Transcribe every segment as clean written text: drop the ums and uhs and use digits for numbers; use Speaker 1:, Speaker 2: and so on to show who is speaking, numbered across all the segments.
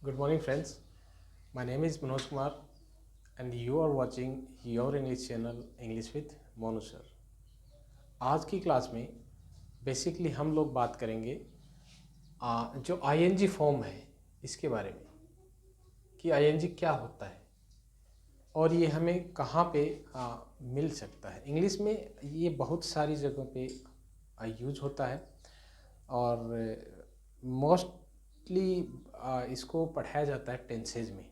Speaker 1: Good morning, friends. My name is Manoj Kumar, and you are watching your English channel English with Monu sir. आज की class में basically हम लोग बात करेंगे जो आईएनजी फॉर्म है इसके बारे में कि आईएनजी क्या होता है और ये हमें कहाँ पे मिल सकता है। इंग्लिश में ये बहुत सारी जगहों पे यूज होता है और मोस्टली इसको पढ़ाया जाता है टेंसेज में।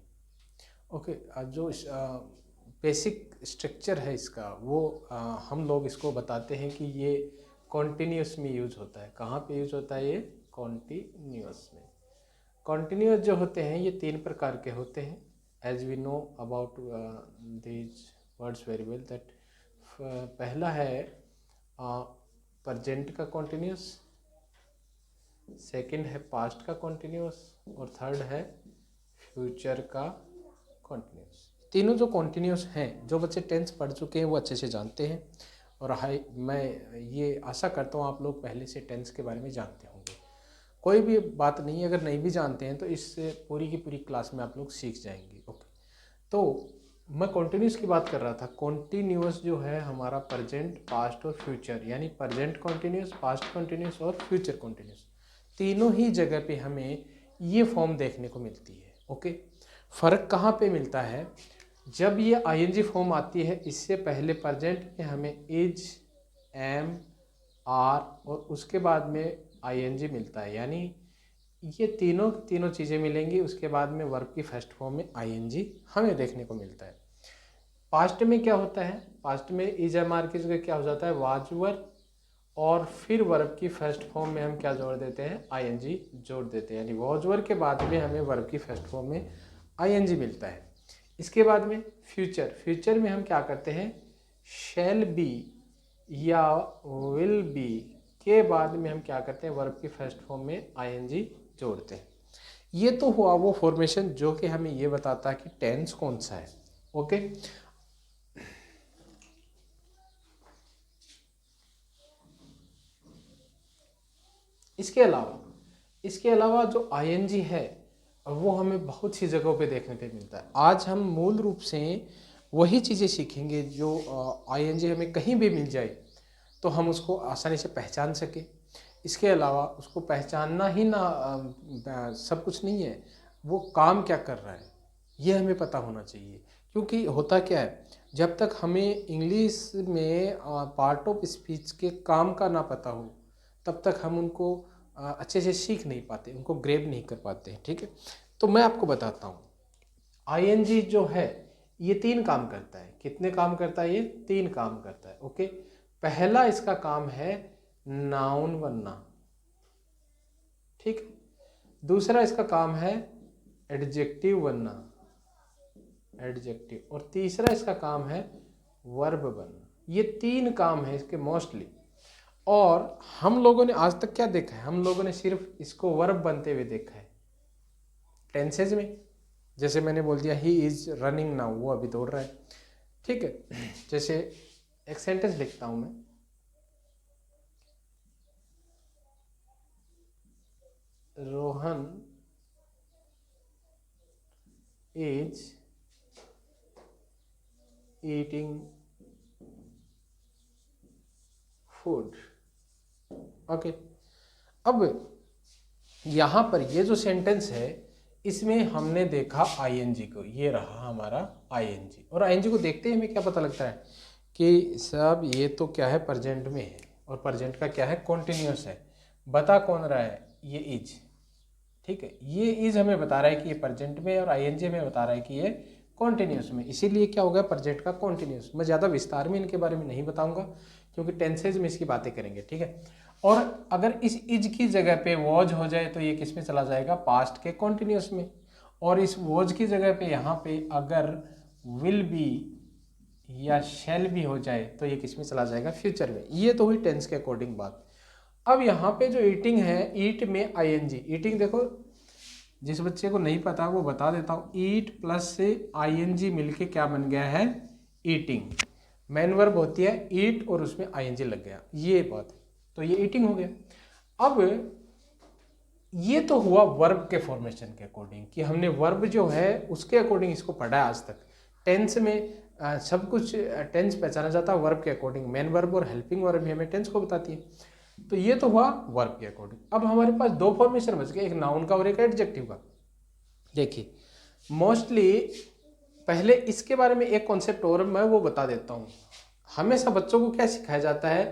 Speaker 1: ओके, जो बेसिक स्ट्रक्चर है इसका वो हम लोग इसको बताते हैं कि ये कॉन्टिन्यूस में यूज होता है। कहाँ पे यूज होता है? ये कॉन्टिन्यूस में। कॉन्टिन्यूस जो होते हैं ये तीन प्रकार के होते हैं। As we know about these words very well that पहला है प्रेजेंट का कॉन्टिन्यूस, सेकंड है पास्ट का कॉन्टिन्यूस और थर्ड है फ्यूचर का कॉन्टिन्यूस। तीनों जो कॉन्टिन्यूस हैं, जो बच्चे टेंस पढ़ चुके हैं वो अच्छे से जानते हैं और मैं ये आशा करता हूँ आप लोग पहले से टेंस के बारे में जानते होंगे। कोई भी बात नहीं, अगर नहीं भी जानते हैं तो इससे पूरी की पूरी क्लास में आप लोग सीख जाएंगे। ओके, तो मैं कॉन्टिन्यूस की बात कर रहा था। कॉन्टिन्यूस जो है हमारा प्रेजेंट, पास्ट और फ्यूचर, यानी प्रेजेंट कॉन्टिन्यूस, पास्ट कॉन्टिन्यूस और फ्यूचर कॉन्टिन्यूस, तीनों ही जगह पे हमें ये फॉर्म देखने को मिलती है। ओके, फ़र्क कहाँ पे मिलता है? जब ये आईएनजी फॉर्म आती है इससे पहले प्रेजेंट में हमें इज, एम, आर और उसके बाद में आईएनजी मिलता है, यानी ये तीनों चीज़ें मिलेंगी। उसके बाद में वर्ब की फर्स्ट फॉर्म में आईएनजी हमें देखने को मिलता है। पास्ट में क्या होता है? पास्ट में इज, एम, आर की जगह क्या हो जाता है? वाज वर, और फिर वर्ब की फर्स्ट फॉर्म में हम क्या जोड़ देते हैं? आईएनजी जोड़ देते हैं, यानी वाज वर के बाद में हमें वर्ब की फर्स्ट फॉर्म में आईएनजी मिलता है। इसके बाद में फ्यूचर में हम क्या करते हैं? शैल बी या विल बी के बाद में हम क्या करते हैं? वर्ब की फर्स्ट फॉर्म में आईएनजी जोड़ते हैं। ये तो हुआ वो फॉर्मेशन जो कि हमें ये बताता है कि टेंस कौन सा है। ओके, इसके अलावा जो आईएनजी है वो हमें बहुत सी जगहों पे देखने को मिलता है। आज हम मूल रूप से वही चीज़ें सीखेंगे जो आईएनजी हमें कहीं भी मिल जाए तो हम उसको आसानी से पहचान सके। इसके अलावा उसको पहचानना ही सब कुछ नहीं है, वो काम क्या कर रहा है ये हमें पता होना चाहिए। क्योंकि होता क्या है, जब तक हमें इंग्लिश में पार्ट ऑफ स्पीच के काम का ना पता हो तब तक हम उनको अच्छे से सीख नहीं पाते, उनको ग्रेब नहीं कर पाते। ठीक है, तो मैं आपको बताता हूँ आईएनजी जो है ये तीन काम करता है। कितने काम करता है? ये तीन काम करता है। ओके, पहला इसका काम है नाउन बनना, ठीक है। दूसरा इसका काम है एडजेक्टिव बनना, एडजेक्टिव, और तीसरा इसका काम है वर्ब बनना। ये तीन काम है इसके मोस्टली। और हम लोगों ने आज तक क्या देखा है? हम लोगों ने सिर्फ इसको वर्ब बनते हुए देखा है टेंसेज में। जैसे मैंने बोल दिया ही इज रनिंग नाउ, वो अभी दौड़ रहा है। ठीक है, जैसे एक सेंटेंस लिखता हूं मैं, Rohan is eating food. Okay, अब यहां पर ये जो सेंटेंस है इसमें हमने देखा आईएनजी को, ये रहा हमारा आईएनजी। और आईएनजी को देखते ही हमें क्या पता लगता है कि साहब ये तो क्या है? प्रेजेंट में है, और प्रेजेंट का क्या है? कॉन्टिन्यूस है। बता कौन रहा है? ये इज। ठीक है, ये इज हमें बता रहा है कि ये प्रेजेंट में है और आईएनजी हमें बता रहा है कि ये कॉन्टिन्यूस में। इसीलिए क्या हो गया? प्रेजेंट का कॉन्टिन्यूस। मैं ज़्यादा विस्तार में इनके बारे में नहीं बताऊंगा क्योंकि टेंसेज में इसकी बातें करेंगे। ठीक है, और अगर इस इज की जगह पे वॉज हो जाए तो ये किस में चला जाएगा? पास्ट के कॉन्टिन्यूस में। और इस वॉज की जगह पे यहाँ पे अगर विल बी या शैल भी हो जाए तो ये किस में चला जाएगा? फ्यूचर में। ये तो हुई टेंस के अकॉर्डिंग बात। अब यहाँ पे जो ईटिंग है, ईट में आईएनजी। ईटिंग देखो, जिस बच्चे को नहीं पता वो बता देता हूँ, ईट प्लस से आईएनजी मिलके क्या बन गया है? ईटिंग। मेन वर्ब होती है ईट और उसमें आईएनजी लग गया, ये बात है। तो ये ईटिंग हो गया। अब ये तो हुआ वर्ब के फॉर्मेशन के अकॉर्डिंग कि हमने वर्ब जो है उसके अकॉर्डिंग इसको पढ़ा है आज तक। टेंस में सब कुछ टेंस पहचाना जाता है वर्ब के अकॉर्डिंग। मेन वर्ब और हेल्पिंग वर्ब भी हमें टेंस को बताती है। तो ये तो हुआ वर्ब के अकॉर्डिंग। अब हमारे पास दो फॉर्मेशन बच गए, एक नाउन का और एक एडजेक्टिव का। देखिए मोस्टली पहले इसके बारे में एक कॉन्सेप्ट और मैं वो बता देता हूँ। हमेशा बच्चों को क्या सिखाया जाता है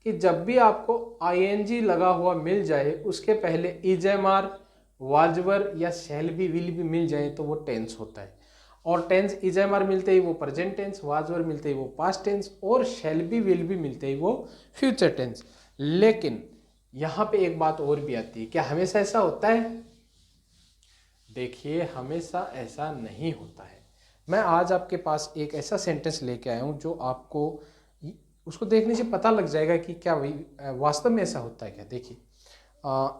Speaker 1: कि जब भी आपको आईएनजी लगा हुआ मिल जाए उसके पहले इजेमार, वाजवर या शैल बी, विल भी मिल जाए तो वो टेंस होता है। और टेंस इजेमार मिलते ही वो प्रेजेंट टेंस, वाजवर मिलते ही वो पास्ट टेंस और शैल बी, विल भी मिलते ही वो फ्यूचर टेंस। लेकिन यहाँ पे एक बात और भी आती है, क्या हमेशा ऐसा होता है? देखिए हमेशा ऐसा नहीं होता है। मैं आज आपके पास एक ऐसा सेंटेंस लेके आया हूँ जो आपको उसको देखने से पता लग जाएगा कि क्या वही वास्तव में ऐसा होता है क्या। देखिए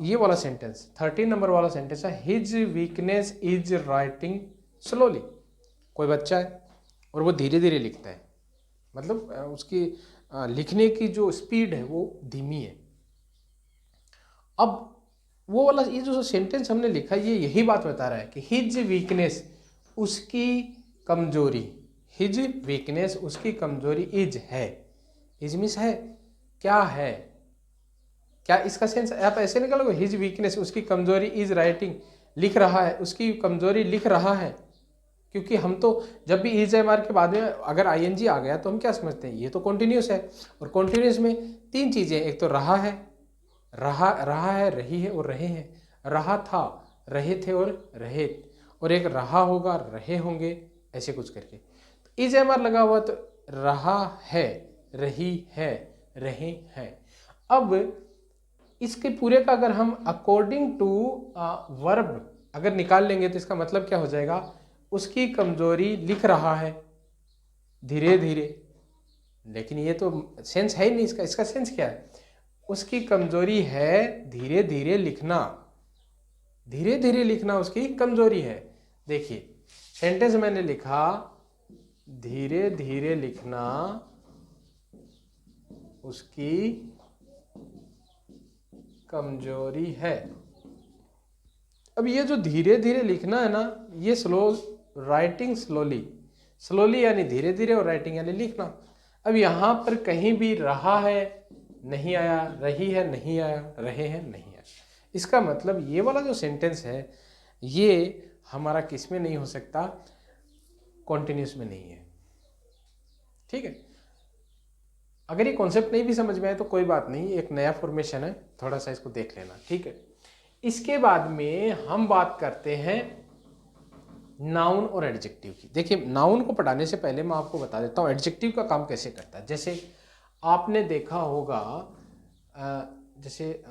Speaker 1: ये वाला सेंटेंस 13 नंबर वाला सेंटेंस है, his weakness is writing slowly. कोई बच्चा है और वो धीरे धीरे लिखता है, मतलब उसकी लिखने की जो स्पीड है वो धीमी है। अब वो वाला ये जो सेंटेंस हमने लिखा ये यही बात बता रहा है कि हिज वीकनेस उसकी कमजोरी, हिज वीकनेस उसकी कमजोरी, इज है, इज मीन्स है, क्या है, क्या इसका सेंस आप ऐसे निकालोगे हिज वीकनेस उसकी कमजोरी, इज राइटिंग लिख रहा है, उसकी कमजोरी लिख रहा है। क्योंकि हम तो जब भी इज एम आर के बाद में अगर आईएनजी आ गया तो हम क्या समझते हैं, ये तो कॉन्टिन्यूस है। और कॉन्टिन्यूस में तीन चीजें, एक तो रहा है, रहा है, रही है और रहे हैं। रहा था, रहे थे और रहे, और एक रहा होगा, रहे होंगे, ऐसे कुछ करके। तो इज एम आर लगा हुआ तो रहा है, रही है, रहे हैं। अब इसके पूरे का अगर हम अकॉर्डिंग टू वर्ब अगर निकाल लेंगे तो इसका मतलब क्या हो जाएगा, उसकी कमजोरी लिख रहा है धीरे धीरे। लेकिन ये तो सेंस है ही नहीं इसका। इसका सेंस क्या है, उसकी कमजोरी है धीरे धीरे लिखना, धीरे धीरे लिखना उसकी कमजोरी है। देखिए सेंटेंस मैंने लिखा धीरे धीरे लिखना उसकी कमजोरी है। अब ये जो धीरे धीरे लिखना है ना, ये स्लो, राइटिंग स्लोली, स्लोली यानी धीरे धीरे और राइटिंग यानी लिखना। अब यहाँ पर कहीं भी रहा है नहीं आया, रही है नहीं आया, रहे हैं नहीं आया। इसका मतलब ये वाला जो सेंटेंस है ये हमारा किस में नहीं हो सकता, कॉन्टिन्यूस में नहीं है। ठीक है, अगर ये कॉन्सेप्ट नहीं भी समझ में आए तो कोई बात नहीं, एक नया फॉर्मेशन है, थोड़ा सा इसको देख लेना। ठीक है, इसके बाद में हम बात करते हैं नाउन और एडजेक्टिव की। देखिए नाउन को पढ़ाने से पहले मैं आपको बता देता हूँ एडजेक्टिव का काम कैसे करता है। जैसे आपने देखा होगा जैसे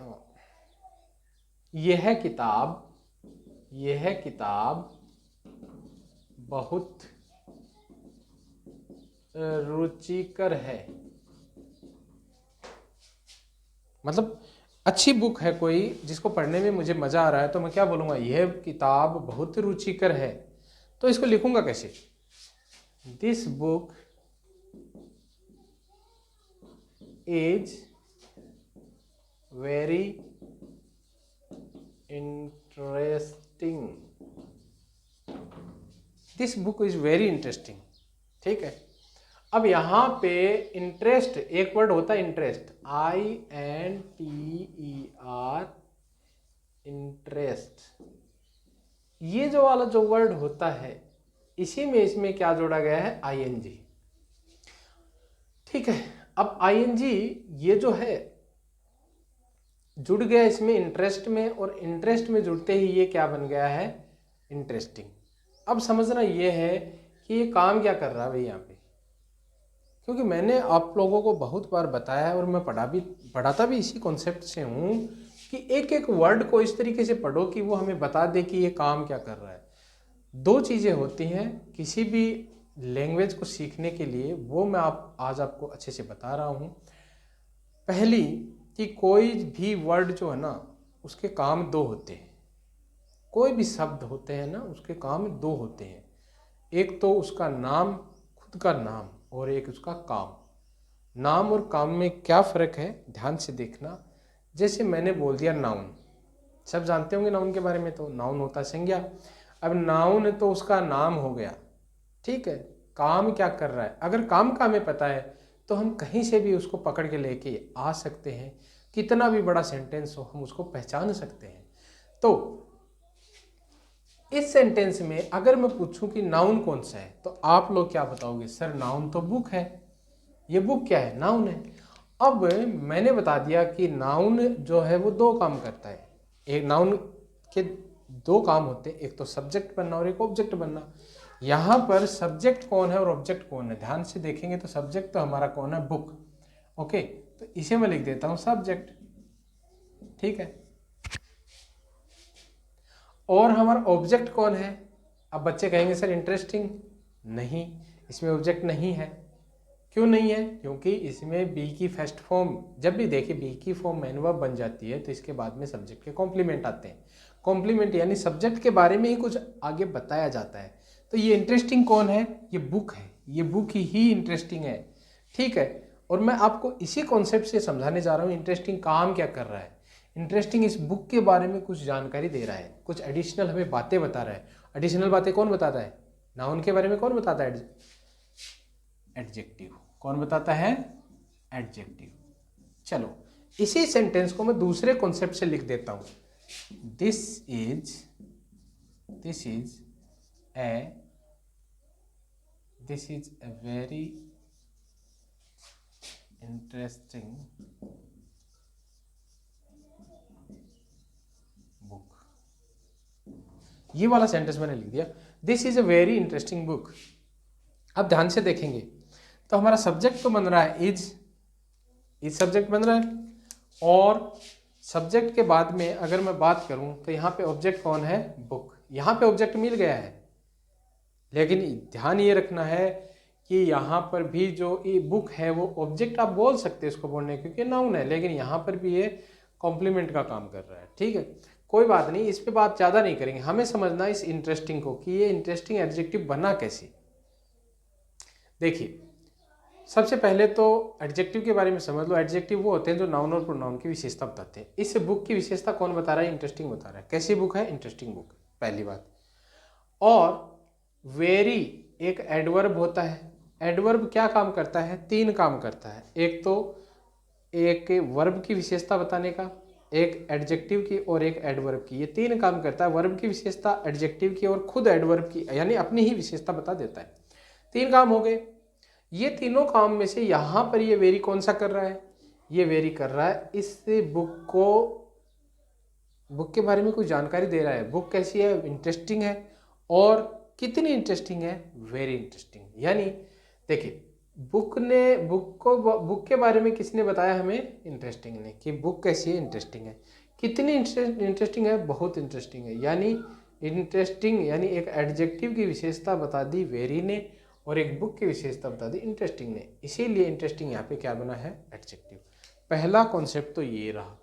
Speaker 1: यह किताब बहुत रुचिकर है, मतलब अच्छी बुक है कोई जिसको पढ़ने में मुझे मजा आ रहा है, तो मैं क्या बोलूँगा, यह किताब बहुत रुचिकर है। तो इसको लिखूंगा कैसे, this book is very interesting, this book is very interesting. ठीक है, अब यहाँ पे इंटरेस्ट एक वर्ड होता है, इंटरेस्ट, INTER, इंटरेस्ट। ये जो वाला जो वर्ड होता है इसी में इसमें क्या जोड़ा गया है, ING। ठीक है, अब ING ये जो है जुड़ गया इसमें इंटरेस्ट में, और इंटरेस्ट में जुड़ते ही ये क्या बन गया है, इंटरेस्टिंग। अब समझना ये है कि ये काम क्या कर रहा है भाई यहाँ पे, क्योंकि मैंने आप लोगों को बहुत बार बताया है और मैं पढ़ाता भी इसी कॉन्सेप्ट से हूँ कि एक एक वर्ड को इस तरीके से पढ़ो कि वो हमें बता दे कि ये काम क्या कर रहा है। दो चीज़ें होती हैं किसी भी लैंग्वेज को सीखने के लिए, वो मैं आज आपको अच्छे से बता रहा हूँ। पहली कि कोई भी वर्ड जो है ना उसके काम दो होते हैं, कोई भी शब्द होते हैं ना उसके काम दो होते हैं, एक तो उसका नाम, खुद का नाम, और एक उसका काम। नाम और काम में क्या फ़र्क है ध्यान से देखना। जैसे मैंने बोल दिया नाउन, सब जानते होंगे नाउन के बारे में। तो नाउन होता है संज्ञा। अब नाउन तो उसका नाम हो गया, ठीक है। काम क्या कर रहा है, अगर काम का हमें पता है तो हम कहीं से भी उसको पकड़ के लेके आ सकते हैं। कितना भी बड़ा सेंटेंस हो हम उसको पहचान सकते हैं। तो इस सेंटेंस में अगर मैं पूछूं कि नाउन कौन सा है, तो आप लोग क्या बताओगे? सर नाउन तो बुक है। ये बुक क्या है? नाउन है। अब मैंने बता दिया कि नाउन जो है वो दो काम करता है। एक नाउन के दो काम होते हैं, एक तो सब्जेक्ट बनना और एक ऑब्जेक्ट बनना। यहाँ पर सब्जेक्ट कौन है और ऑब्जेक्ट कौन है, ध्यान से देखेंगे तो सब्जेक्ट तो हमारा कौन है? बुक। ओके, तो इसे मैं लिख देता हूँ सब्जेक्ट, ठीक है। और हमारा ऑब्जेक्ट कौन है? अब बच्चे कहेंगे सर इंटरेस्टिंग। नहीं, इसमें ऑब्जेक्ट नहीं है। क्यों नहीं है? क्योंकि इसमें बी की फर्स्ट फॉर्म, जब भी देखिए बी की फॉर्म मैन वर्ब बन जाती है तो इसके बाद में सब्जेक्ट के कॉम्प्लीमेंट आते हैं। कॉम्प्लीमेंट यानी सब्जेक्ट के बारे में ही कुछ आगे बताया जाता है। तो ये इंटरेस्टिंग कौन है? ये बुक है। ये बुक ही इंटरेस्टिंग है, ठीक है। और मैं आपको इसी कॉन्सेप्ट से समझाने जा रहा हूँ इंटरेस्टिंग काम क्या कर रहा है। इंटरेस्टिंग इस बुक के बारे में कुछ जानकारी दे रहा है, कुछ एडिशनल हमें बातें बता रहा है। एडिशनल बातें कौन बताता है? नाउन के बारे में कौन बताता है? एडजेक्टिव। कौन बताता है? एडजेक्टिव। चलो इसी सेंटेंस को मैं दूसरे कॉन्सेप्ट से लिख देता हूं। This is a very interesting book. ये वाला सेंटेंस मैंने लिख दिया, this is a very interesting book. अब ध्यान से देखेंगे तो हमारा सब्जेक्ट तो बन रहा है इज सब्जेक्ट बन रहा है। और सब्जेक्ट के बाद में अगर मैं बात करूं तो यहाँ पे ऑब्जेक्ट कौन है? बुक। यहाँ पे ऑब्जेक्ट मिल गया है, लेकिन ध्यान ये रखना है कि यहाँ पर भी जो बुक है वो ऑब्जेक्ट आप बोल सकते हैं इसको बोलने, क्योंकि नाउन है, लेकिन यहाँ पर भी ये कॉम्प्लीमेंट का काम कर रहा है, ठीक है। कोई बात नहीं, इस पे बात ज़्यादा नहीं करेंगे। हमें समझना है इस इंटरेस्टिंग को कि ये इंटरेस्टिंग एडजेक्टिव बना कैसे। देखिए सबसे पहले तो एडजेक्टिव के बारे में समझ लो। एडजेक्टिव वो होते हैं जो नाउन और प्रोनाउन की विशेषता बताते हैं। इस बुक की विशेषता कौन बता रहा है? इंटरेस्टिंग बता रहा है। कैसी बुक है? इंटरेस्टिंग बुक, पहली बात। और वेरी एक एडवर्ब होता है। एडवर्ब क्या काम करता है? तीन काम करता है। एक तो एक वर्ब की विशेषता बताने का, एक एडजेक्टिव की और एक एडवर्ब की। ये तीन काम करता है। वर्ब की विशेषता, एडजेक्टिव की और खुद एडवर्ब की, यानी अपनी ही विशेषता बता देता है। तीन काम हो गए। ये तीनों काम में से यहाँ पर ये वेरी कौन सा कर रहा है? ये वेरी कर रहा है इस बुक के बारे में कुछ जानकारी दे रहा है। बुक कैसी है? इंटरेस्टिंग है। और कितनी इंटरेस्टिंग है? Very interesting. यानी देखिए बुक के बारे में किसने बताया हमें? इंटरेस्टिंग ने, कि बुक कैसी है? इंटरेस्टिंग है। कितनी इंटरेस्टिंग है? बहुत इंटरेस्टिंग है। यानी इंटरेस्टिंग यानी एक एडजेक्टिव की विशेषता बता दी वेरी ने और एक बुक की विशेषता बता दी इंटरेस्टिंग ने, इसीलिए इंटरेस्टिंग यहाँ पे क्या बना है? एडजेक्टिव। पहला कॉन्सेप्ट तो ये रहा।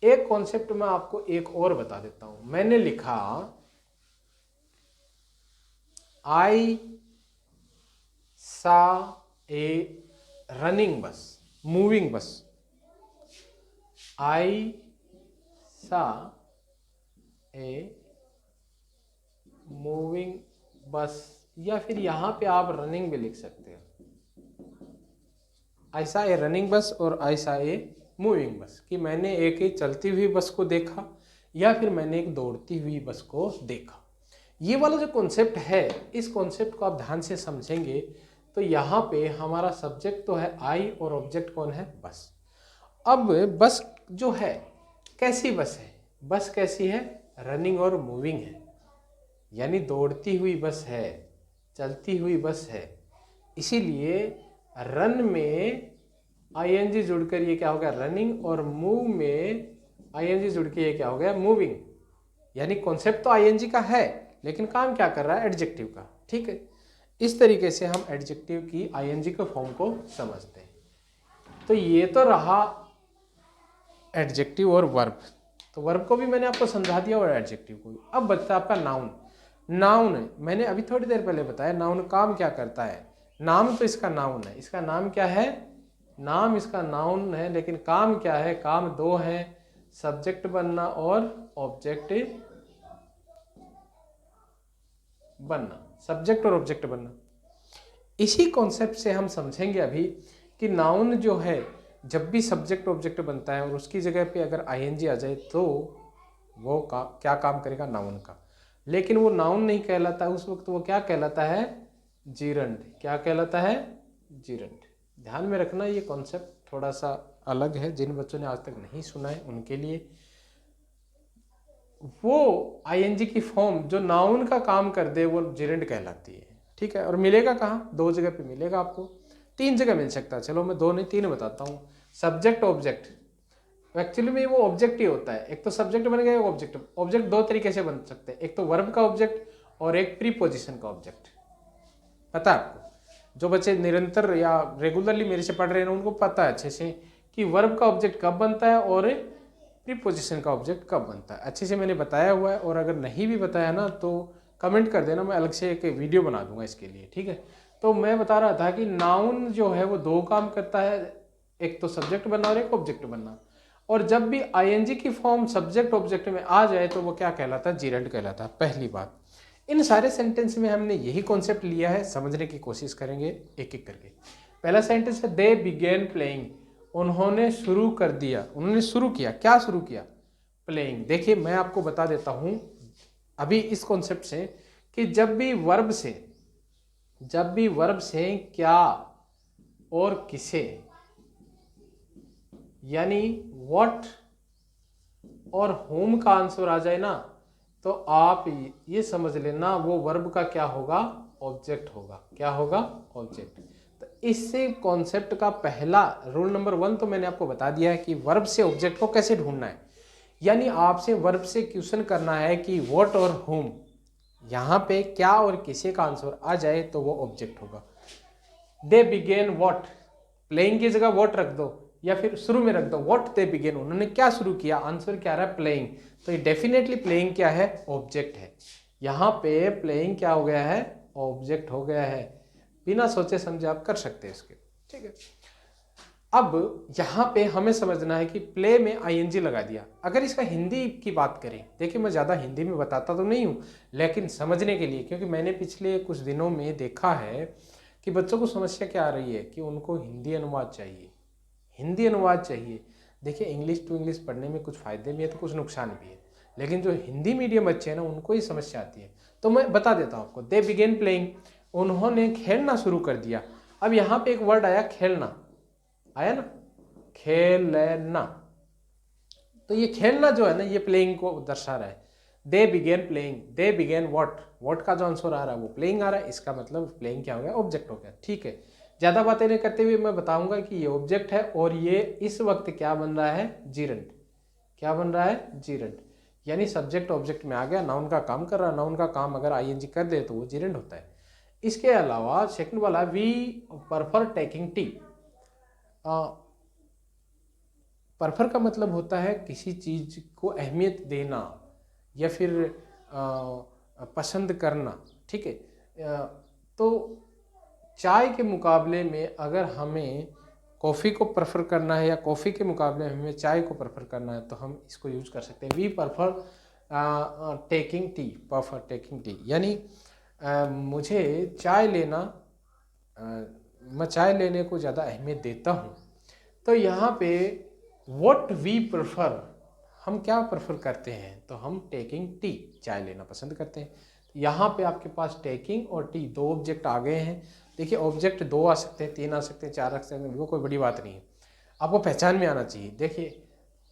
Speaker 1: एक कॉन्सेप्ट मैं आपको एक और बता देता हूं। मैंने लिखा आई सा ए रनिंग बस, मूविंग बस। आई सा ए मूविंग बस, या फिर यहां पे आप रनिंग भी लिख सकते हो। आई सा ए रनिंग बस और आई सा ए मूविंग बस, कि मैंने एक चलती हुई बस को देखा या फिर मैंने एक दौड़ती हुई बस को देखा। ये वाला जो कॉन्सेप्ट है, इस कॉन्सेप्ट को आप ध्यान से समझेंगे तो यहाँ पे हमारा सब्जेक्ट तो है आई और ऑब्जेक्ट कौन है? बस। अब बस जो है कैसी बस है? बस कैसी है? रनिंग और मूविंग है, यानी दौड़ती हुई बस है, चलती हुई बस है। इसीलिए रन में आईएनजी जुड़कर ये क्या हो गया? रनिंग, और मूव में आईएनजी जुड़ के ये क्या हो गया? मूविंग। यानी कॉन्सेप्ट तो आईएनजी का है, लेकिन काम क्या कर रहा है? एडजेक्टिव का, ठीक है। इस तरीके से हम एडजेक्टिव की आईएनजी के फॉर्म को समझते हैं। तो ये तो रहा एडजेक्टिव और वर्ब। तो वर्ब को भी मैंने आपको समझा दिया और एडजेक्टिव को भी। अब बचता है आपका नाउन। नाउन मैंने अभी थोड़ी देर पहले बताया, नाउन काम क्या करता है। नाम तो इसका नाउन है, इसका नाम क्या है? नाम इसका नाउन है, लेकिन काम क्या है? काम दो है। सब्जेक्ट बनना और ऑब्जेक्ट बनना, सब्जेक्ट और ऑब्जेक्ट बनना। इसी कॉन्सेप्ट से हम समझेंगे अभी कि नाउन जो है जब भी सब्जेक्ट ऑब्जेक्ट बनता है और उसकी जगह पे अगर आईएनजी आ जाए तो वो क्या काम करेगा, नाउन का। लेकिन वो नाउन नहीं कहलाता, उस वक्त वो क्या कहलाता है, जीरंड। क्या कहलाता है, जीरंड। ध्यान में रखना, ये कॉन्सेप्ट थोड़ा सा अलग है, जिन बच्चों ने आज तक नहीं सुना है उनके लिए। वो आईएनजी की फॉर्म जो नाउन का काम कर दे वो जीरंड कहलाती है, ठीक है। और मिलेगा कहाँ, दो जगह पे मिलेगा आपको, तीन जगह मिल सकता है। चलो मैं दो नहीं तीन बताता हूँ। सब्जेक्ट ऑब्जेक्ट, एक्चुअली में वो ऑब्जेक्ट ही होता है। एक तो सब्जेक्ट बन गया, ऑब्जेक्ट। ऑब्जेक्ट दो तरीके से बन सकते हैं, एक तो वर्ब का ऑब्जेक्ट और एक प्रीपोजिशन का ऑब्जेक्ट। पता है आपको, जो बच्चे निरंतर या रेगुलरली मेरे से पढ़ रहे हैं उनको पता है अच्छे से कि वर्ब का ऑब्जेक्ट कब बनता है और प्रीपोजिशन का ऑब्जेक्ट कब बनता है। अच्छे से मैंने बताया हुआ है, और अगर नहीं भी बताया ना तो कमेंट कर देना, मैं अलग से एक वीडियो बना दूंगा इसके लिए, ठीक है। तो मैं बता रहा था कि नाउन जो है वो दो काम करता है, एक तो सब्जेक्ट बनना और एक ऑब्जेक्ट बनना। और जब भी आईएनजी की फॉर्म सब्जेक्ट ऑब्जेक्ट में आ जाए तो वो क्या कहलाता है, जीरंड कहलाता है। पहली बात, इन सारे सेंटेंस में हमने यही कॉन्सेप्ट लिया है, समझने की कोशिश करेंगे एक एक करके। पहला सेंटेंस है दे बिगेन प्लेइंग, उन्होंने शुरू कर दिया। उन्होंने शुरू किया, क्या शुरू किया, प्लेइंग। देखिए मैं आपको बता देता हूं अभी इस कॉन्सेप्ट से कि जब भी वर्ब से क्या और किसे, यानी व्हाट और होम का आंसर आ जाए ना, तो आप ये समझ लेना वो वर्ब का क्या होगा, ऑब्जेक्ट होगा। क्या होगा, ऑब्जेक्ट। तो इससे कॉन्सेप्ट का पहला रूल नंबर 1 तो मैंने आपको बता दिया है कि वर्ब से ऑब्जेक्ट को कैसे ढूंढना है। यानी आपसे वर्ब से क्वेश्चन करना है कि व्हाट और होम, यहाँ पे क्या और किसे का आंसर आ जाए तो वो ऑब्जेक्ट होगा। दे बिगेन व्हाट, प्लेइंग की जगह व्हाट रख दो या फिर शुरू में रख दो व्हाट दे बिगेन, उन्होंने क्या शुरू किया, आंसर क्या आ रहा है, प्लेइंग। तो ये डेफिनेटली प्लेइंग क्या है, ऑब्जेक्ट है। यहाँ पे प्लेइंग क्या हो गया है, ऑब्जेक्ट हो गया है। बिना सोचे समझे आप कर सकते हैं इसके, ठीक है। अब यहाँ पे हमें समझना है कि प्ले में आईएनजी लगा दिया। अगर इसका हिंदी की बात करें, देखिए मैं ज़्यादा हिंदी में बताता तो नहीं हूँ, लेकिन समझने के लिए, क्योंकि मैंने पिछले कुछ दिनों में देखा है कि बच्चों को समस्या क्या आ रही है कि उनको हिंदी अनुवाद चाहिए, हिंदी अनुवाद चाहिए। देखिए इंग्लिश टू इंग्लिश पढ़ने में कुछ फ़ायदे भी है तो कुछ नुकसान भी है, लेकिन जो हिंदी मीडियम बच्चे हैं ना उनको ही समस्या आती है। तो मैं बता देता हूँ आपको, दे बिगेन प्लेइंग, उन्होंने खेलना शुरू कर दिया। अब यहाँ पे एक वर्ड आया खेलना, आया ना, खेलना। तो ये खेलना जो है ना ये प्लेइंग को दर्शा रहा है। They begin playing, they begin what का जो आंसर आ रहा है वो प्लेइंग आ रहा है। इसका मतलब प्लेइंग क्या हो गया, ऑब्जेक्ट हो गया, ठीक है। ज़्यादा बातें नहीं करते हुए मैं बताऊंगा कि ये ऑब्जेक्ट है और ये इस वक्त क्या बन रहा है, जीरंड। क्या बन रहा है, जीरंड। यानी सब्जेक्ट ऑब्जेक्ट में आ गया, नाउन का काम कर रहा है। नाउन का काम अगर आईएनजी कर दे तो वो जीरंड होता है। इसके अलावा सेकंड वाला, we prefer taking tea. Prefer का मतलब होता है किसी चीज को अहमियत देना या फिर पसंद करना, ठीक है। तो चाय के मुकाबले में अगर हमें कॉफ़ी को प्रेफर करना है या कॉफ़ी के मुकाबले में हमें चाय को प्रेफर करना है तो हम इसको यूज कर सकते हैं, we prefer taking tea. Prefer taking tea यानी मुझे चाय लेना, मैं चाय लेने को ज़्यादा अहमियत देता हूँ। तो यहाँ पे व्हाट वी प्रेफर, हम क्या प्रेफर करते हैं, तो हम टेकिंग टी, चाय लेना पसंद करते हैं। यहाँ पे आपके पास टेकिंग और टी दो ऑब्जेक्ट आ गए हैं। देखिए ऑब्जेक्ट दो आ सकते हैं, तीन आ सकते हैं, चार आ सकते हैं, वो कोई बड़ी बात नहीं है, आपको पहचान में आना चाहिए। देखिए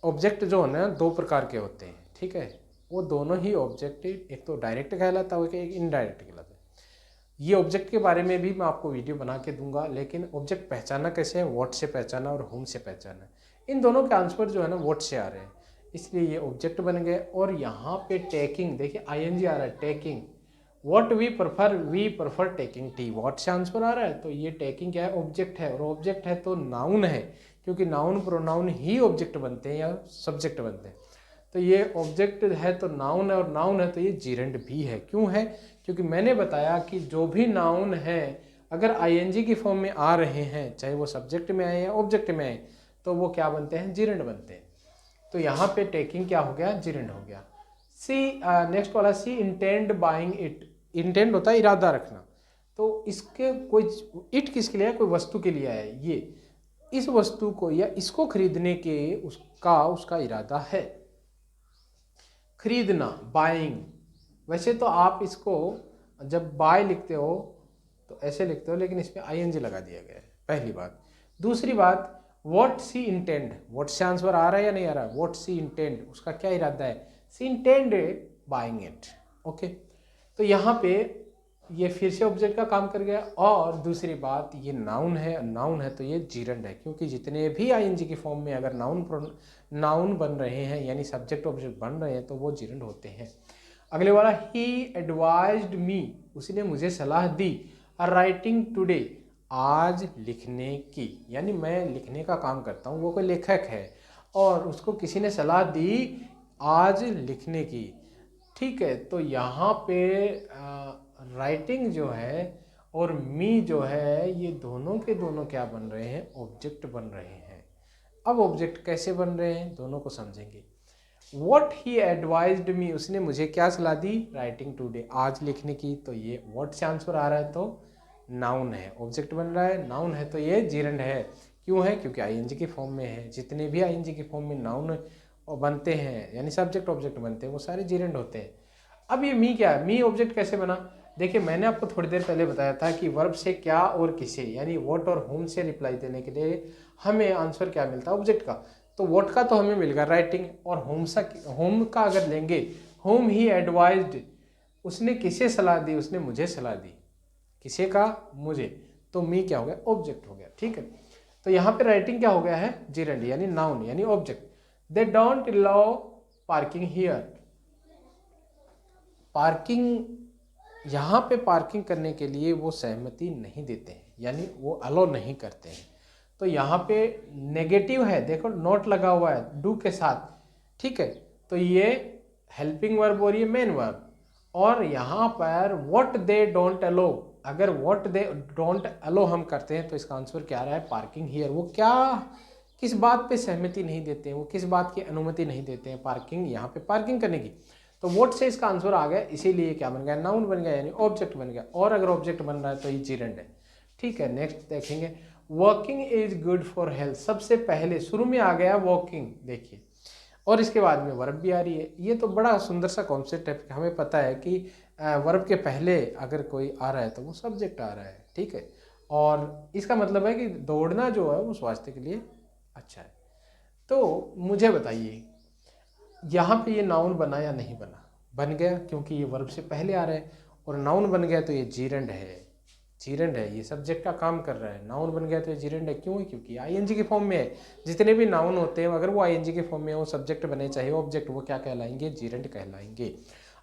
Speaker 1: ऑब्जेक्ट जो है ना दो प्रकार के होते हैं, ठीक है। वो दोनों ही ऑब्जेक्ट, एक तो डायरेक्ट कहलाता है, एक इनडायरेक्ट कहलाता है। ये ऑब्जेक्ट के बारे में भी मैं आपको वीडियो बना के दूंगा, लेकिन ऑब्जेक्ट पहचाना कैसे है, व्हाट से पहचाना और होम से पहचाना। इन दोनों के आंसर जो है ना व्हाट से आ रहे हैं, इसलिए ये ऑब्जेक्ट बन गए। और यहाँ पे टेकिंग, देखिए आईएनजी आ रहा है, taking. What we prefer taking tea, what से आंसर आ रहा है, तो ये टेकिंग क्या है, ऑब्जेक्ट है। और ऑब्जेक्ट है तो नाउन है, क्योंकि नाउन प्रोनाउन ही ऑब्जेक्ट बनते हैं या सब्जेक्ट बनते हैं। तो ये ऑब्जेक्ट है तो नाउन है, और नाउन है तो ये जीरंड भी है। क्यों है, क्योंकि मैंने बताया कि जो भी नाउन है अगर आईएनजी की फॉर्म में आ रहे हैं, चाहे वो सब्जेक्ट में आए या ऑब्जेक्ट में आए, तो वो क्या बनते हैं, जीरंड बनते हैं। तो यहाँ पे टेकिंग क्या हो गया, जिरेंड हो गया। सी नेक्स्ट वाला सी इंटेंड बाइंग इट। इंटेंड होता है इरादा रखना, तो इसके कोई इट किसके लिए है, कोई वस्तु के लिए है, ये इस वस्तु को या इसको खरीदने के उसका इरादा है। खरीदना, बाइंग। वैसे तो आप इसको जब बाय लिखते हो तो ऐसे लिखते हो, लेकिन इसमें आईएनजी लगा दिया गया है, पहली बात। दूसरी बात, व्हाट सी इंटेंड, व्हाट से आंसर आ रहा है या नहीं आ रहा है, व्हाट सी इंटेंड, उसका क्या इरादा है, सी इंटेंड बाइंग इट। ओके, तो यहाँ पे ये फिर से ऑब्जेक्ट का काम कर गया। और दूसरी बात, ये नाउन है, नाउन है तो ये जीरंड है, क्योंकि जितने भी आईएनजी की फॉर्म में अगर नाउन बन रहे हैं यानी सब्जेक्ट ऑब्जेक्ट बन रहे हैं तो वो जीरंड होते हैं। अगले वाला, ही एडवाइज्ड मी, उसने मुझे सलाह दी, राइटिंग टुडे, आज लिखने की, यानी मैं लिखने का काम करता हूँ, वो कोई लेखक है और उसको किसी ने सलाह दी आज लिखने की। ठीक है, तो यहाँ पे राइटिंग जो है और मी जो है, ये दोनों के दोनों क्या बन रहे हैं, ऑब्जेक्ट बन रहे हैं। अब ऑब्जेक्ट कैसे बन रहे हैं दोनों को समझेंगे। What he advised me, उसने मुझे क्या सलाह दी, राइटिंग टुडे, आज लिखने की, तो ये what से आंसर आ रहा है तो नाउन है, ऑब्जेक्ट बन रहा है, नाउन है तो ये जीरंड है। क्यों है, क्योंकि आईएनजी की फॉर्म में है। जितने भी आईएनजी की फॉर्म में नाउन बनते हैं यानी सब्जेक्ट ऑब्जेक्ट बनते हैं वो सारे जीरंड होते हैं। अब ये मी क्या है, मी ऑब्जेक्ट कैसे बना, देखिए मैंने आपको थोड़ी देर पहले बताया था कि वर्ब से क्या और किसे यानी व्हाट और होम से रिप्लाई देने के लिए हमें आंसर क्या मिलता है, ऑब्जेक्ट का। तो व्हाट का तो हमें मिल गया राइटिंग, और होम का अगर लेंगे, होम ही एडवाइज्ड, उसने किसे सलाह दी, उसने मुझे सलाह दी, किसे का, मुझे, तो मी क्या हो गया, ऑब्जेक्ट हो गया। ठीक है, तो यहाँ पे राइटिंग क्या हो गया है, जीरंड यानी नाउन यानी object. They don't allow parking here, parking, यहाँ पे पार्किंग करने के लिए वो सहमति नहीं देते हैं यानी वो अलाउ नहीं करते हैं। तो यहाँ पे नेगेटिव है, देखो नोट लगा हुआ है डू के साथ। ठीक है, तो ये हेल्पिंग वर्ब और ये मेन वर्ब। और यहाँ पर व्हाट दे डोंट अलो, अगर व्हाट दे डोंट अलो हम करते हैं तो इसका आंसर क्या आ रहा है, पार्किंग हियर। वो क्या, किस बात पे सहमति नहीं देते हैं, वो किस बात की अनुमति नहीं देते हैं पार्किंग, यहाँ पे पार्किंग करने की। तो व्हाट से इसका आंसर आ गया, इसीलिए क्या बन गया, नाउन बन गया यानी ऑब्जेक्ट बन गया। और अगर ऑब्जेक्ट बन रहा है तो ये जीरंड है। ठीक है, नेक्स्ट देखेंगे, walking is good for health, सबसे पहले शुरू में आ गया वॉकिंग, देखिए, और इसके बाद में वर्ब भी आ रही है। ये तो बड़ा सुंदर सा कॉन्सेप्ट है, हमें पता है कि वर्ब के पहले अगर कोई आ रहा है तो वो सब्जेक्ट आ रहा है। ठीक है, और इसका मतलब है कि दौड़ना जो है वो स्वास्थ्य के लिए अच्छा है। तो मुझे बताइए यहाँ पे ये नाउन बना या नहीं बना, बन गया क्योंकि ये वर्ब से पहले आ रहा है, और नाउन बन गया तो ये जीरंड है, जीरंड है, ये सब्जेक्ट का काम कर रहा है। नाउन बन गया तो ये जीरंड है, क्यों है, क्योंकि आईएनजी के फॉर्म में है। जितने भी नाउन होते हैं अगर वो आईएनजी के फॉर्म में वो सब्जेक्ट बने चाहे ऑब्जेक्ट, वो क्या कहलाएंगे, जीरंड कहलाएंगे।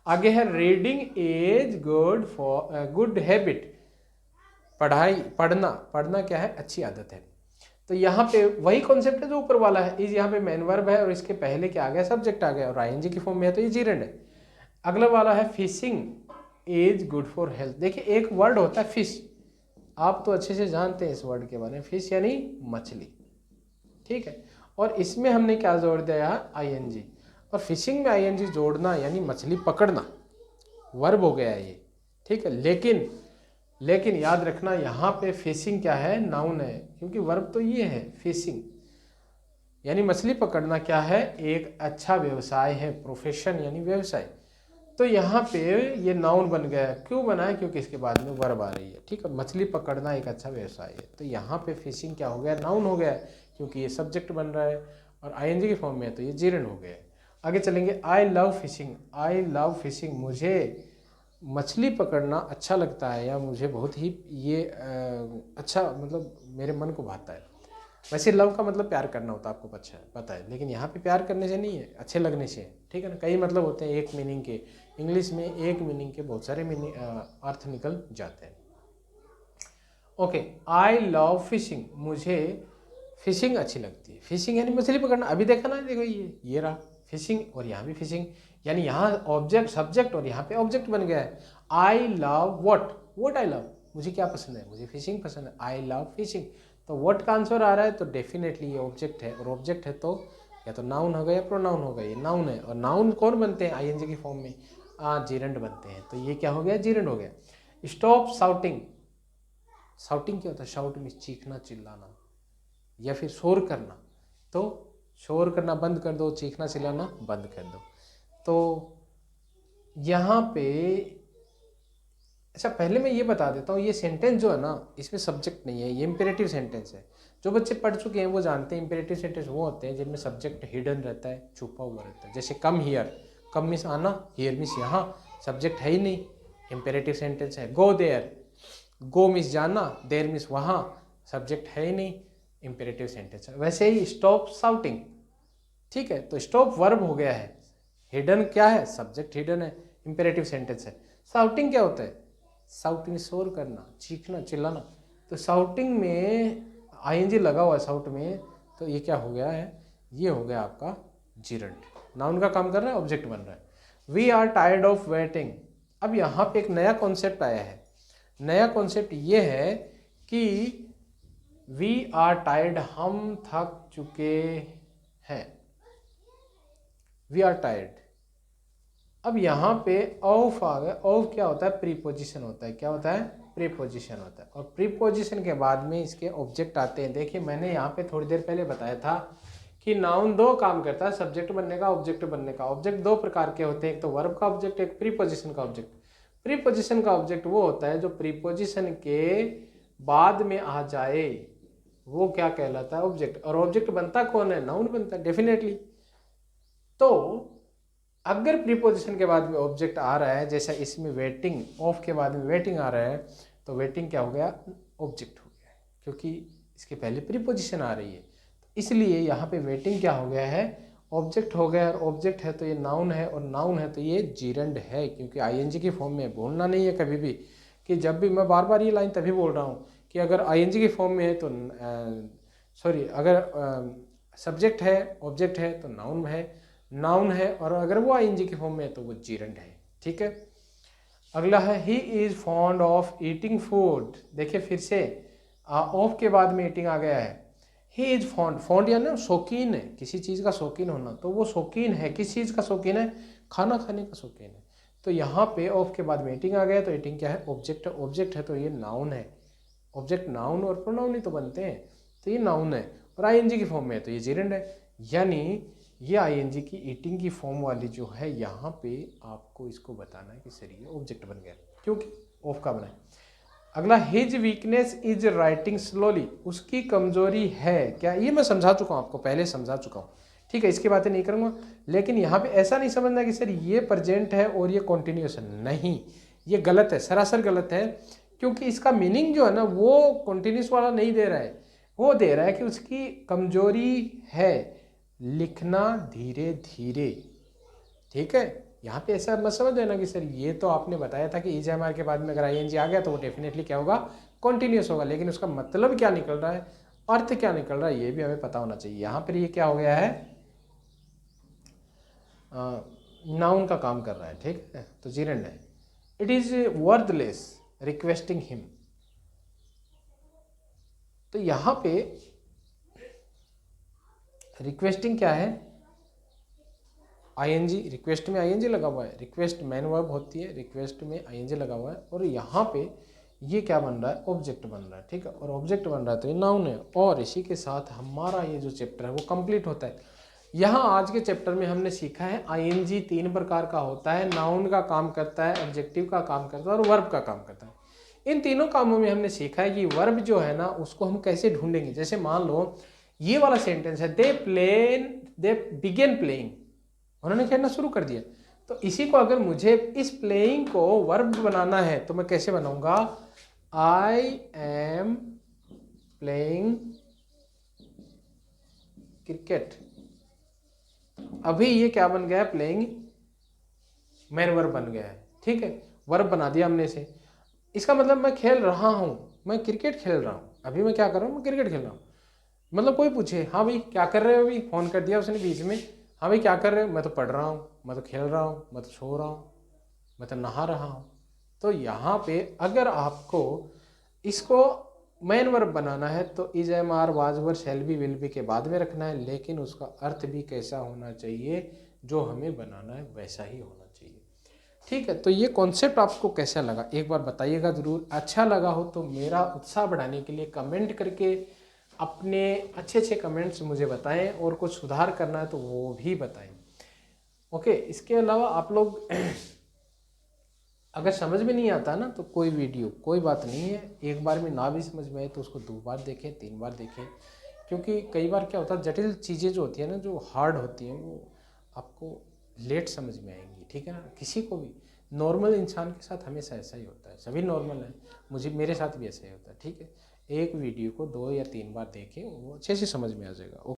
Speaker 1: आगे है reading is good for good habit, पढ़ाई, पढ़ना, पढ़ना क्या है, अच्छी आदत है। तो यहाँ पे वही कॉन्सेप्ट है जो ऊपर वाला है, इज यहाँ पे मेन वर्ब है और इसके पहले क्या आ गया, सब्जेक्ट आ गया, और आईएनजी की फॉर्म में है तो ये जीरंड है। अगला वाला है fishing is good for health. देखिए एक वर्ड होता है फिश, आप तो अच्छे से जानते हैं इस वर्ड के बारे में, फिश यानी मछली। ठीक है, और इसमें हमने क्या जोड़ दिया, आईएनजी, और फिशिंग में आईएनजी जोड़ना यानी मछली पकड़ना, वर्ब हो गया ये। ठीक है, लेकिन याद रखना यहाँ पे फिशिंग क्या है, नाउन है, क्योंकि वर्ब तो ये है फिशिंग यानी मछली पकड़ना क्या है, एक अच्छा व्यवसाय है, प्रोफेशन यानी व्यवसाय। तो यहाँ पे ये नाउन बन गया है, क्यों बना है, क्योंकि इसके बाद में वर्ब आ रही है। ठीक है, मछली पकड़ना एक अच्छा व्यवसाय है, तो यहाँ पे फिशिंग क्या हो गया, नाउन हो गया, क्योंकि ये सब्जेक्ट बन रहा है और आईएनजी के फॉर्म में है तो ये जीरंड हो गया। आगे चलेंगे, I love fishing, I love fishing, मुझे मछली पकड़ना अच्छा लगता है, या मुझे बहुत ही ये अच्छा, मतलब मेरे मन को भाता है। वैसे लव का मतलब प्यार करना होता है, आपको पता है, लेकिन यहाँ पे प्यार करने से नहीं है, अच्छे लगने से। ठीक है ना, कई मतलब होते हैं एक मीनिंग के, इंग्लिश में एक मीनिंग के बहुत सारे मीनिंग अर्थ निकल जाते हैं। ओके, आई लव फिशिंग, मुझे फिशिंग अच्छी लगती है। फिशिंग यानी मछली पकड़ना, अभी देखा ना, देखो ये रहा फिशिंग, और यहाँ भी फिशिंग, यानी यहाँ ऑब्जेक्ट सब्जेक्ट और यहाँ पे ऑब्जेक्ट बन गया है। I love what I love, मुझे क्या पसंद है, मुझे फिशिंग पसंद है, आई लव फिशिंग। तो व्हाट का आंसर आ रहा है तो डेफिनेटली ये ऑब्जेक्ट है, और ऑब्जेक्ट है तो या तो नाउन होगा या प्रोनाउन होगा, ये नाउन है। और नाउन कौन बनते हैं आईएनजी की फॉर्म में, जीरंड बनते हैं। तो ये क्या हो गया, जीरंड हो गया। स्टॉप शाउटिंग, शाउटिंग क्या होता है, शाउट में चीखना चिल्लाना या फिर शोर करना, तो शोर करना बंद कर दो, चीखना चिल्लाना बंद कर दो। तो यहाँ पे अच्छा पहले मैं ये बता देता हूँ, ये सेंटेंस जो है ना इसमें सब्जेक्ट नहीं है, ये इम्पेरेटिव सेंटेंस है। जो बच्चे पढ़ चुके हैं वो जानते हैं इम्पेरेटिव सेंटेंस वो होते हैं जिनमें सब्जेक्ट हिडन रहता है, छुपा हुआ रहता है। जैसे कम हियर, कम मीन्स आना, हियर मीन्स यहाँ, सब्जेक्ट है ही नहीं, इम्पेरेटिव सेंटेंस है। गो देयर, गो मीन्स जाना, देयर मीन्स वहाँ, सब्जेक्ट है ही नहीं, इम्पेरेटिव सेंटेंस है। वैसे ही स्टॉप शाउटिंग, ठीक है, तो स्टॉप वर्ब हो गया है, हिडन क्या है, सब्जेक्ट हिडन है, इम्पेरेटिव सेंटेंस है। शाउटिंग क्या होता है, शाउटिंग शोर करना, चीखना चिल्लाना। तो शाउटिंग में आईएनजी लगा हुआ है शाउट में, तो ये क्या हो गया है, ये हो गया आपका जीरंड, नाउन का काम कर रहा है, ऑब्जेक्ट बन रहा है। We are tired of waiting. अब यहाँ पे एक नया कॉन्सेप्ट आया है, नया कॉन्सेप्ट ये है कि वी आर टायर्ड, हम थक चुके हैं, वी आर टायर्ड। अब यहाँ पे ऑफ आ गया, ऑफ क्या होता है, प्रीपोजिशन होता है, क्या होता है, प्रीपोजिशन होता है। और प्रीपोजिशन के बाद में इसके ऑब्जेक्ट आते हैं। देखिए मैंने यहाँ पे थोड़ी देर पहले बताया था कि नाउन दो काम करता है, सब्जेक्ट बनने का, ऑब्जेक्ट बनने का। ऑब्जेक्ट दो प्रकार के होते हैं, एक तो वर्ब का ऑब्जेक्ट, एक प्रीपोजिशन का ऑब्जेक्ट। प्रीपोजिशन का ऑब्जेक्ट वो होता है जो प्रीपोजिशन के बाद में आ जाए, वो क्या कहलाता है, ऑब्जेक्ट। और ऑब्जेक्ट बनता कौन है, नाउन बनता है डेफिनेटली। तो अगर प्रीपोजिशन के बाद में ऑब्जेक्ट आ रहा है, जैसा इसमें वेटिंग, ऑफ के बाद में वेटिंग आ रहा है, तो वेटिंग क्या हो गया, ऑब्जेक्ट हो गया, क्योंकि इसके पहले प्रीपोजिशन आ रही है। तो इसलिए यहाँ पे वेटिंग क्या हो गया है, ऑब्जेक्ट हो गया। और ऑब्जेक्ट है तो ये नाउन है, और नाउन है तो ये जीरंड है, क्योंकि आईएनजी की फॉर्म में। भूलना नहीं है कभी भी कि जब भी मैं बार बार ये लाइन तभी बोल रहा हूँ कि अगर आईएनजी की फॉर्म में है तो अगर सब्जेक्ट है, ऑब्जेक्ट है तो नाउन है, नाउन है, और अगर वो आईएनजी की फॉर्म में है तो वो जीरंड है, ठीक है। अगला है he is fond of eating food. देखिए फिर से ऑफ के बाद में ईटिंग आ गया है। ही इज फॉन्ड, फॉन्ड यानी शौकीन है, किसी चीज़ का शौकीन होना, तो वो शौकीन है, किस चीज़ का शौकीन है, खाना खाने का शौकीन है। तो यहाँ पे ऑफ के बाद में ईटिंग आ गया, तो ईटिंग क्या है, ऑब्जेक्ट है, ऑब्जेक्ट है तो ये नाउन है। ऑब्जेक्ट नाउन और प्रोनाउन ही तो बनते हैं, तो ये नाउन है, और आईएनजी की फॉर्म में है तो ये जीरंड है। यानी ये आईएनजी की ईटिंग की फॉर्म वाली जो है, यहाँ पे आपको इसको बताना है कि सर ये ऑब्जेक्ट बन गया, क्योंकि ऑफ का बना है। अगला his weakness is writing slowly, उसकी कमजोरी है क्या, ये मैं समझा चुका हूँ आपको, पहले समझा चुका हूँ, ठीक है, इसकी बातें नहीं करूँगा। लेकिन यहाँ पे ऐसा नहीं समझना कि सर ये प्रेजेंट है और ये कॉन्टिन्यूस है, नहीं, ये गलत है, सरासर गलत है। क्योंकि इसका मीनिंग जो है ना वो कॉन्टिन्यूस वाला नहीं दे रहा है, वो दे रहा है कि उसकी कमजोरी है लिखना धीरे धीरे, ठीक है। यहाँ पे ऐसा मत समझ देना कि सर ये तो आपने बताया था कि इज के बाद में अगर आईएनजी आ गया तो वो डेफिनेटली क्या होगा, कॉन्टिन्यूस होगा। लेकिन उसका मतलब क्या निकल रहा है, अर्थ क्या निकल रहा है, ये भी हमें पता होना चाहिए। यहाँ पर ये क्या हो गया है, नाउन का काम कर रहा है, ठीक है, तो जीरंड है। It is worthless requesting him, तो यहाँ पे रिक्वेस्टिंग क्या है, आईएनजी, रिक्वेस्ट में आईएनजी लगा हुआ है, रिक्वेस्ट मैन वर्ब होती है, रिक्वेस्ट में आईएनजी लगा हुआ है, और यहाँ पे ये क्या बन रहा है, ऑब्जेक्ट बन रहा है, ठीक है। और ऑब्जेक्ट बन रहा है तो ये नाउन है। और इसी के साथ हमारा ये जो चैप्टर है वो कंप्लीट होता है। यहाँ आज के चैप्टर में हमने सीखा है आईएनजी 3 प्रकार का होता है, नाउन का काम करता है, ऑब्जेक्टिव का काम करता है, और वर्ब का काम करता है। इन तीनों कामों में हमने सीखा है कि वर्ब जो है ना उसको हम कैसे ढूंढेंगे। जैसे मान लो ये वाला सेंटेंस है, दे बिगेन प्लेइंग, उन्होंने खेलना शुरू कर दिया। तो इसी को अगर मुझे इस प्लेइंग को वर्ब बनाना है तो मैं कैसे बनाऊंगा, आई एम प्लेइंग क्रिकेट। अभी ये क्या बन गया है, प्लेइंग मैन वर्ब बन गया है, ठीक है, वर्ब बना दिया हमने इसे। इसका मतलब मैं खेल रहा हूं, मैं क्रिकेट खेल रहा हूं, अभी मैं क्या कर रहा हूं, मैं क्रिकेट खेल रहा हूं। मतलब कोई पूछे हाँ भाई क्या कर रहे हो, अभी फोन कर दिया उसने बीच में, हाँ भाई क्या कर रहे हो, मैं तो पढ़ रहा हूँ, मैं तो खेल रहा हूँ, मैं तो सो रहा हूँ, मैं तो नहा रहा हूँ। तो यहाँ पे अगर आपको इसको मेन वर्ब बनाना है तो is am are was were shall be will be के बाद में रखना है, लेकिन उसका अर्थ भी कैसा होना चाहिए, जो हमें बनाना है वैसा ही होना चाहिए। ठीक है, तो ये कॉन्सेप्ट आपको कैसा लगा एक बार बताइएगा ज़रूर। अच्छा लगा हो तो मेरा उत्साह बढ़ाने के लिए कमेंट करके अपने अच्छे अच्छे कमेंट्स मुझे बताएं, और कुछ सुधार करना है तो वो भी बताएं। ओके, इसके अलावा आप लोग अगर समझ में नहीं आता ना तो कोई वीडियो कोई बात नहीं है, एक बार में ना भी समझ में आए तो उसको 2 बार देखें 3 बार देखें, क्योंकि कई बार क्या होता है जटिल चीज़ें जो होती है ना, जो हार्ड होती हैं, वो आपको लेट समझ में आएंगी। ठीक है ना, किसी को भी, नॉर्मल इंसान के साथ हमेशा ऐसा ही होता है, सभी नॉर्मल है, मेरे साथ भी ऐसा ही होता है। ठीक है, एक वीडियो को 2 या 3 बार देखें, वो अच्छे से समझ में आ जाएगा।